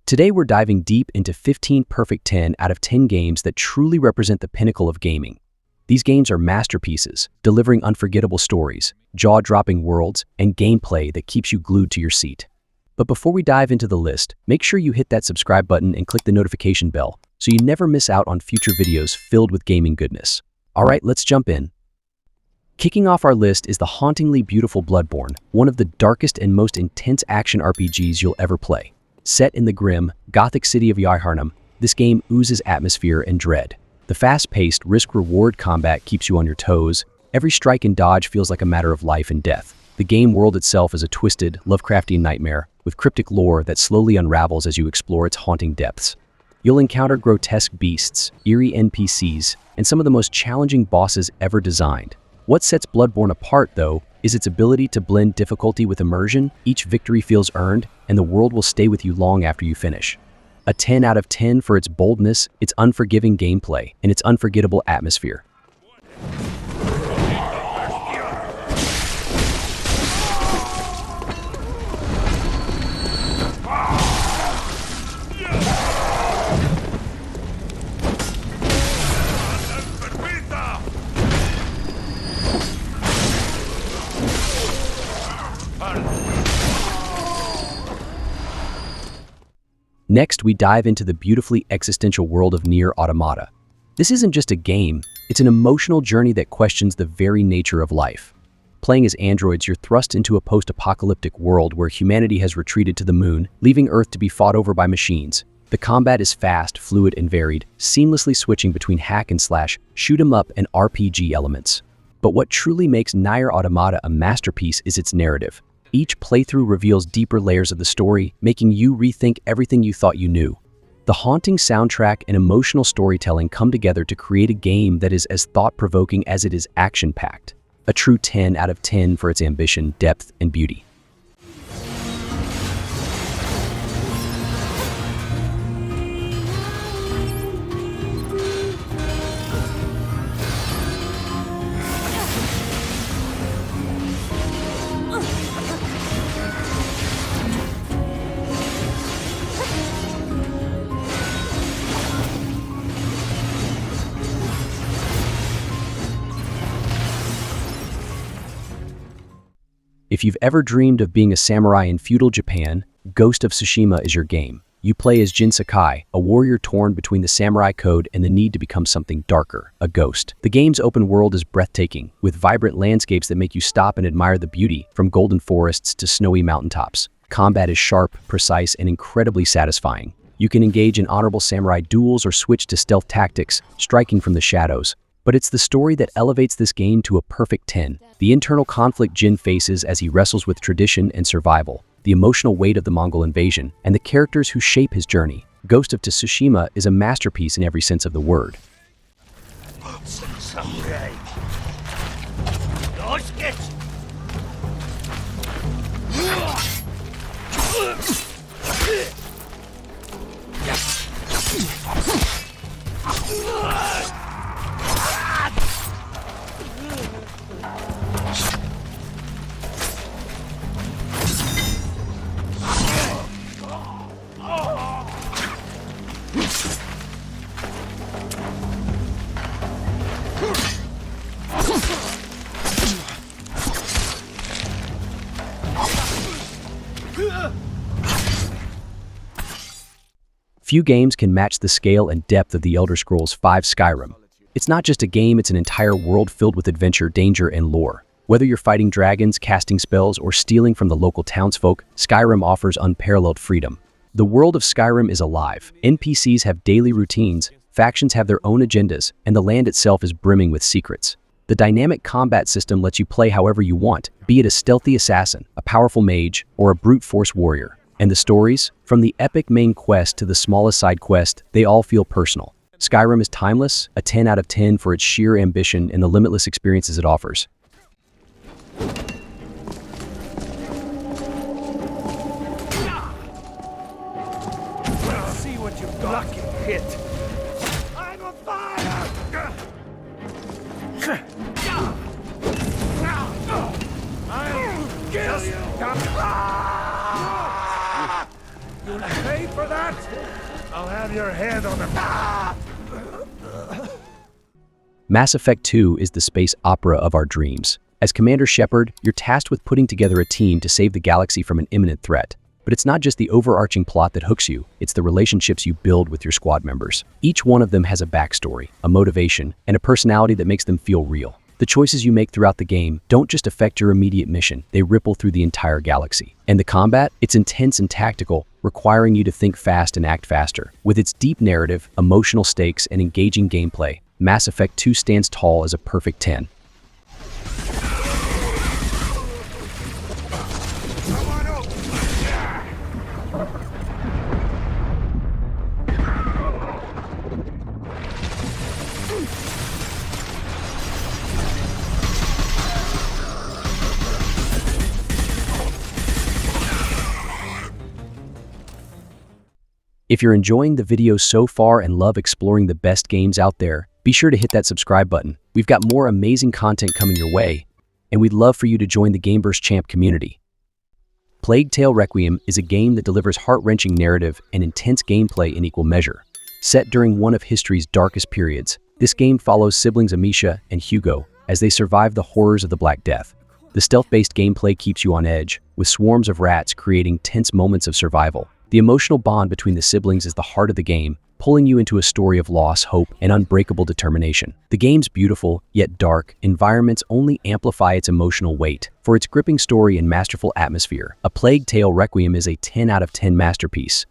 Today we're diving deep into 15 perfect 10 out of 10 games that truly represent the pinnacle of gaming. These games are masterpieces, delivering unforgettable stories, jaw-dropping worlds, and gameplay that keeps you glued to your seat. But before we dive into the list, make sure you hit that subscribe button and click the notification bell so you never miss out on future videos filled with gaming goodness. Alright, let's jump in. Kicking off our list is the hauntingly beautiful Bloodborne, one of the darkest and most intense action RPGs you'll ever play. Set in the grim, gothic city of Yharnam, this game oozes atmosphere and dread. The fast-paced, risk-reward combat keeps you on your toes. Every strike and dodge feels like a matter of life and death. The game world itself is a twisted, Lovecraftian nightmare, with cryptic lore that slowly unravels as you explore its haunting depths. You'll encounter grotesque beasts, eerie NPCs, and some of the most challenging bosses ever designed. What sets Bloodborne apart, though, is its ability to blend difficulty with immersion. Each victory feels earned, and the world will stay with you long after you finish. A 10 out of 10 for its boldness, its unforgiving gameplay, and its unforgettable atmosphere. Next, we dive into the beautifully existential world of Nier Automata. This isn't just a game, it's an emotional journey that questions the very nature of life. Playing as androids, you're thrust into a post-apocalyptic world where humanity has retreated to the moon, leaving Earth to be fought over by machines. The combat is fast, fluid, and varied, seamlessly switching between hack and slash, shoot 'em up, and RPG elements. But what truly makes Nier Automata a masterpiece is its narrative. Each playthrough reveals deeper layers of the story, making you rethink everything you thought you knew. The haunting soundtrack and emotional storytelling come together to create a game that is as thought-provoking as it is action-packed. A true 10 out of 10 for its ambition, depth, and beauty. If you've ever dreamed of being a samurai in feudal Japan, Ghost of Tsushima is your game. You play as Jin Sakai, a warrior torn between the samurai code and the need to become something darker, a ghost. The game's open world is breathtaking, with vibrant landscapes that make you stop and admire the beauty, from golden forests to snowy mountaintops. Combat is sharp, precise, and incredibly satisfying. You can engage in honorable samurai duels or switch to stealth tactics, striking from the shadows. But it's the story that elevates this game to a perfect 10. The internal conflict Jin faces as he wrestles with tradition and survival, the emotional weight of the Mongol invasion, and the characters who shape his journey. Ghost of Tsushima is a masterpiece in every sense of the word. Few games can match the scale and depth of the Elder Scrolls V Skyrim. It's not just a game, it's an entire world filled with adventure, danger, and lore. Whether you're fighting dragons, casting spells, or stealing from the local townsfolk, Skyrim offers unparalleled freedom. The world of Skyrim is alive. NPCs have daily routines, factions have their own agendas, and the land itself is brimming with secrets. The dynamic combat system lets you play however you want, be it a stealthy assassin, a powerful mage, or a brute force warrior. And the stories? From the epic main quest to the smallest side quest, they all feel personal. Skyrim is timeless, a 10 out of 10 for its sheer ambition and the limitless experiences it offers. Let's see what you've got. Lucky hit. I'm on fire! I'll kill you! You'll hate for that? I'll have your head on the... Mass Effect 2 is the space opera of our dreams. As Commander Shepard, you're tasked with putting together a team to save the galaxy from an imminent threat. But it's not just the overarching plot that hooks you, it's the relationships you build with your squad members. Each one of them has a backstory, a motivation, and a personality that makes them feel real. The choices you make throughout the game don't just affect your immediate mission, they ripple through the entire galaxy. And the combat? It's intense and tactical, requiring you to think fast and act faster. With its deep narrative, emotional stakes, and engaging gameplay, Mass Effect 2 stands tall as a perfect 10. If you're enjoying the video so far and love exploring the best games out there, be sure to hit that subscribe button. We've got more amazing content coming your way, and we'd love for you to join the Gameverse Champ community. Plague Tale Requiem is a game that delivers heart-wrenching narrative and intense gameplay in equal measure. Set during one of history's darkest periods, this game follows siblings Amisha and Hugo as they survive the horrors of the Black Death. The stealth-based gameplay keeps you on edge, with swarms of rats creating tense moments of survival. The emotional bond between the siblings is the heart of the game, pulling you into a story of loss, hope, and unbreakable determination. The game's beautiful, yet dark, environments only amplify its emotional weight. For its gripping story and masterful atmosphere, A Plague Tale Requiem is a 10 out of 10 masterpiece.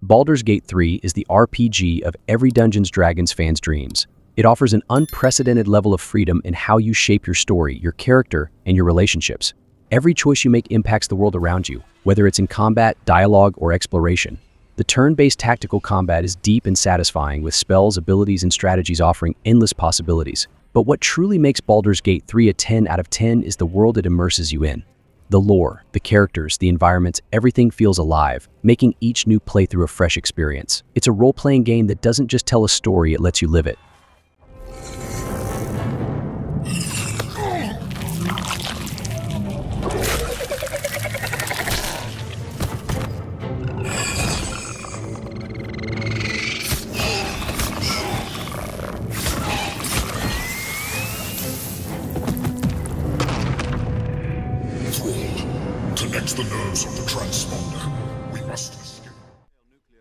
Baldur's Gate 3 is the RPG of every Dungeons & Dragons fan's dreams. It offers an unprecedented level of freedom in how you shape your story, your character, and your relationships. Every choice you make impacts the world around you, whether it's in combat, dialogue, or exploration. The turn-based tactical combat is deep and satisfying, with spells, abilities, and strategies offering endless possibilities. But what truly makes Baldur's Gate 3 a 10 out of 10 is the world it immerses you in. The lore, the characters, the environments, everything feels alive, making each new playthrough a fresh experience. It's a role-playing game that doesn't just tell a story, it lets you live it. The nerves of the transponder. We must escape.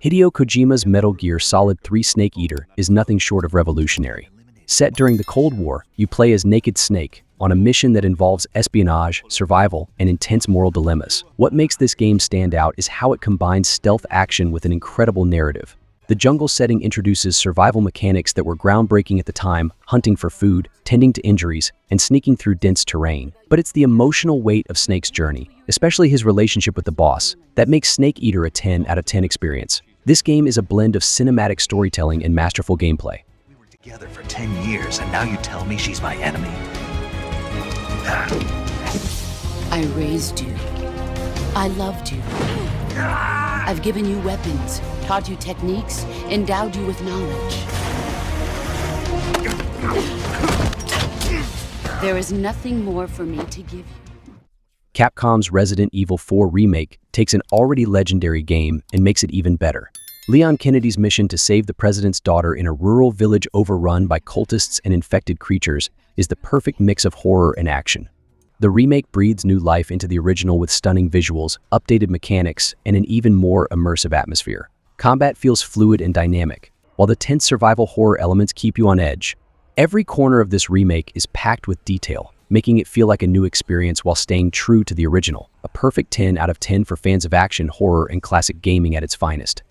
Hideo Kojima's Metal Gear Solid 3 Snake Eater is nothing short of revolutionary. Set during the Cold War, you play as Naked Snake on a mission that involves espionage, survival, and intense moral dilemmas. What makes this game stand out is how it combines stealth action with an incredible narrative. The jungle setting introduces survival mechanics that were groundbreaking at the time, hunting for food, tending to injuries, and sneaking through dense terrain. But it's the emotional weight of Snake's journey, especially his relationship with the boss, that makes Snake Eater a 10 out of 10 experience. This game is a blend of cinematic storytelling and masterful gameplay. We were together for 10 years, and now you tell me she's my enemy. I raised you. I loved you. I've given you weapons, taught you techniques, endowed you with knowledge. There is nothing more for me to give you. Capcom's Resident Evil 4 Remake takes an already legendary game and makes it even better. Leon Kennedy's mission to save the president's daughter in a rural village overrun by cultists and infected creatures is the perfect mix of horror and action. The remake breathes new life into the original with stunning visuals, updated mechanics, and an even more immersive atmosphere. Combat feels fluid and dynamic, while the tense survival horror elements keep you on edge. Every corner of this remake is packed with detail, making it feel like a new experience while staying true to the original. A perfect 10 out of 10 for fans of action, horror, and classic gaming at its finest.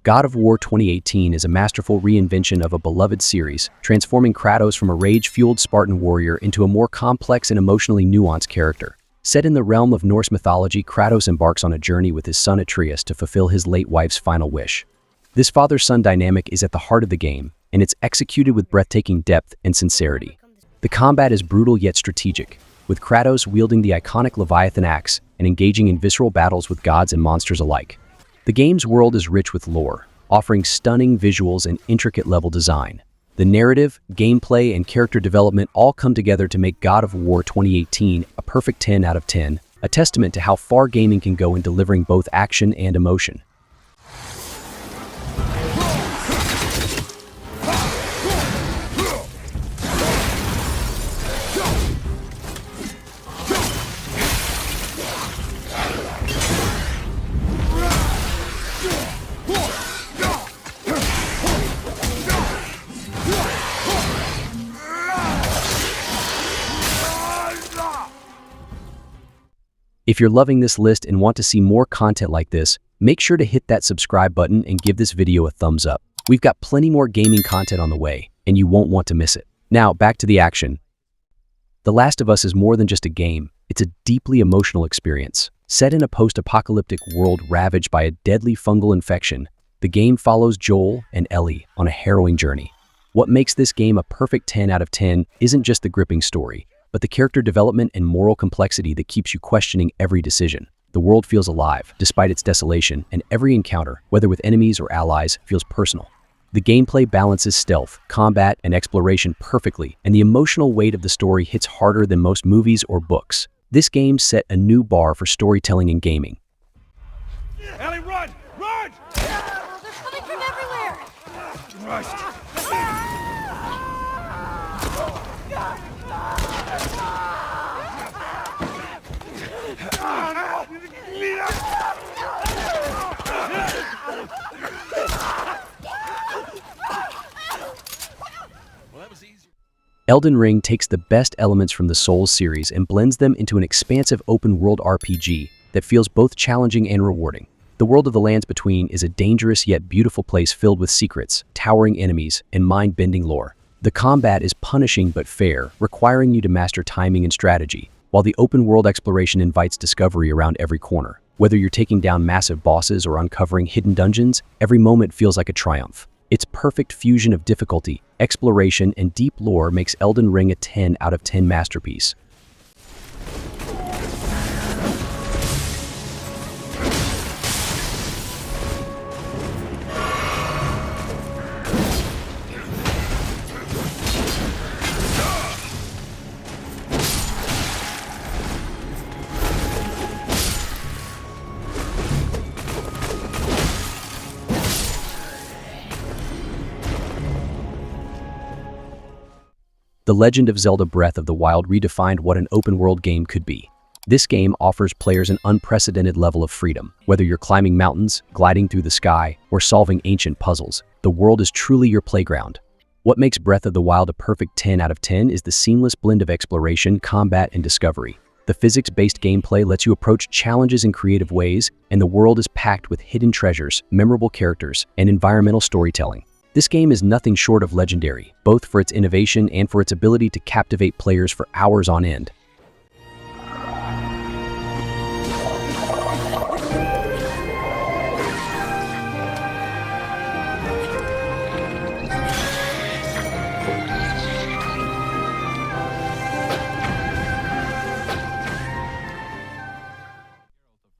God of War 2018 is a masterful reinvention of a beloved series, transforming Kratos from a rage-fueled Spartan warrior into a more complex and emotionally nuanced character. Set in the realm of Norse mythology, Kratos embarks on a journey with his son Atreus to fulfill his late wife's final wish. This father-son dynamic is at the heart of the game, and it's executed with breathtaking depth and sincerity. The combat is brutal yet strategic, with Kratos wielding the iconic Leviathan axe and engaging in visceral battles with gods and monsters alike. The game's world is rich with lore, offering stunning visuals and intricate level design. The narrative, gameplay, and character development all come together to make God of War 2018 a perfect 10 out of 10, a testament to how far gaming can go in delivering both action and emotion. If you're loving this list and want to see more content like this, make sure to hit that subscribe button and give this video a thumbs up. We've got plenty more gaming content on the way, and you won't want to miss it. Now, back to the action. The Last of Us is more than just a game, it's a deeply emotional experience. Set in a post-apocalyptic world ravaged by a deadly fungal infection, the game follows Joel and Ellie on a harrowing journey. What makes this game a perfect 10 out of 10 isn't just the gripping story, but the character development and moral complexity that keeps you questioning every decision. The world feels alive, despite its desolation, and every encounter, whether with enemies or allies, feels personal. The gameplay balances stealth, combat, and exploration perfectly, and the emotional weight of the story hits harder than most movies or books. This game set a new bar for storytelling and gaming. Ellie, run! Run! They're coming from everywhere! Christ! Elden Ring takes the best elements from the Souls series and blends them into an expansive open-world RPG that feels both challenging and rewarding. The world of the Lands Between is a dangerous yet beautiful place filled with secrets, towering enemies, and mind-bending lore. The combat is punishing but fair, requiring you to master timing and strategy, while the open-world exploration invites discovery around every corner. Whether you're taking down massive bosses or uncovering hidden dungeons, every moment feels like a triumph. Its perfect fusion of difficulty, exploration, and deep lore makes Elden Ring a 10 out of 10 masterpiece. The Legend of Zelda Breath of the Wild redefined what an open-world game could be. This game offers players an unprecedented level of freedom. Whether you're climbing mountains, gliding through the sky, or solving ancient puzzles, the world is truly your playground. What makes Breath of the Wild a perfect 10 out of 10 is the seamless blend of exploration, combat, and discovery. The physics-based gameplay lets you approach challenges in creative ways, and the world is packed with hidden treasures, memorable characters, and environmental storytelling. This game is nothing short of legendary, both for its innovation and for its ability to captivate players for hours on end.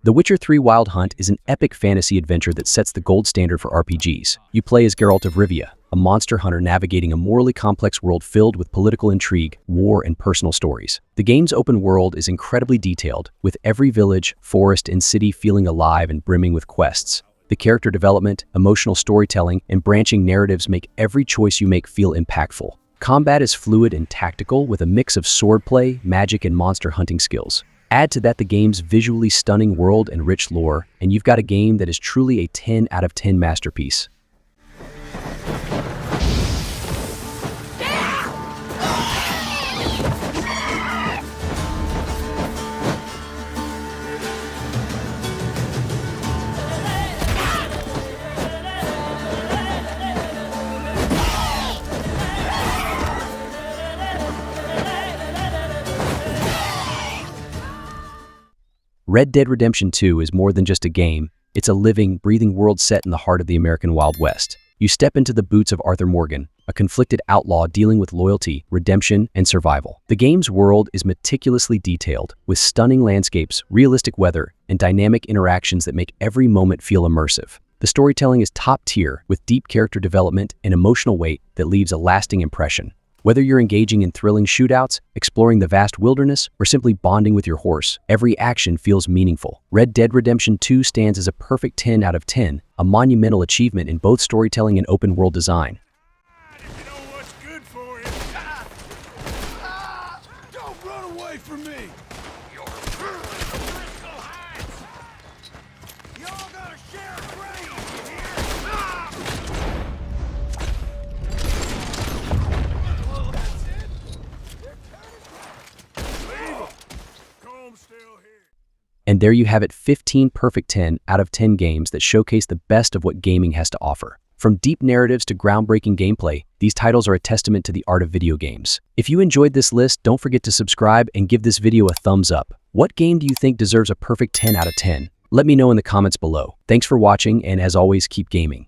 The Witcher 3 Wild Hunt is an epic fantasy adventure that sets the gold standard for RPGs. You play as Geralt of Rivia, a monster hunter navigating a morally complex world filled with political intrigue, war, and personal stories. The game's open world is incredibly detailed, with every village, forest, and city feeling alive and brimming with quests. The character development, emotional storytelling, and branching narratives make every choice you make feel impactful. Combat is fluid and tactical, with a mix of swordplay, magic, and monster hunting skills. Add to that the game's visually stunning world and rich lore, and you've got a game that is truly a 10 out of 10 masterpiece. Red Dead Redemption 2 is more than just a game. It's a living, breathing world set in the heart of the American Wild West. You step into the boots of Arthur Morgan, a conflicted outlaw dealing with loyalty, redemption, and survival. The game's world is meticulously detailed, with stunning landscapes, realistic weather, and dynamic interactions that make every moment feel immersive. The storytelling is top tier, with deep character development and emotional weight that leaves a lasting impression. Whether you're engaging in thrilling shootouts, exploring the vast wilderness, or simply bonding with your horse, every action feels meaningful. Red Dead Redemption 2 stands as a perfect 10 out of 10, a monumental achievement in both storytelling and open-world design. If you know what's good for you. Don't run away from me! Y'all gotta share a grave, you hear? Leave 'em. Comb's still here. And there you have it, 15 perfect 10 out of 10 games that showcase the best of what gaming has to offer. From deep narratives to groundbreaking gameplay, these titles are a testament to the art of video games. If you enjoyed this list, don't forget to subscribe and give this video a thumbs up. What game do you think deserves a perfect 10 out of 10? Let me know in the comments below. Thanks for watching, and as always, keep gaming.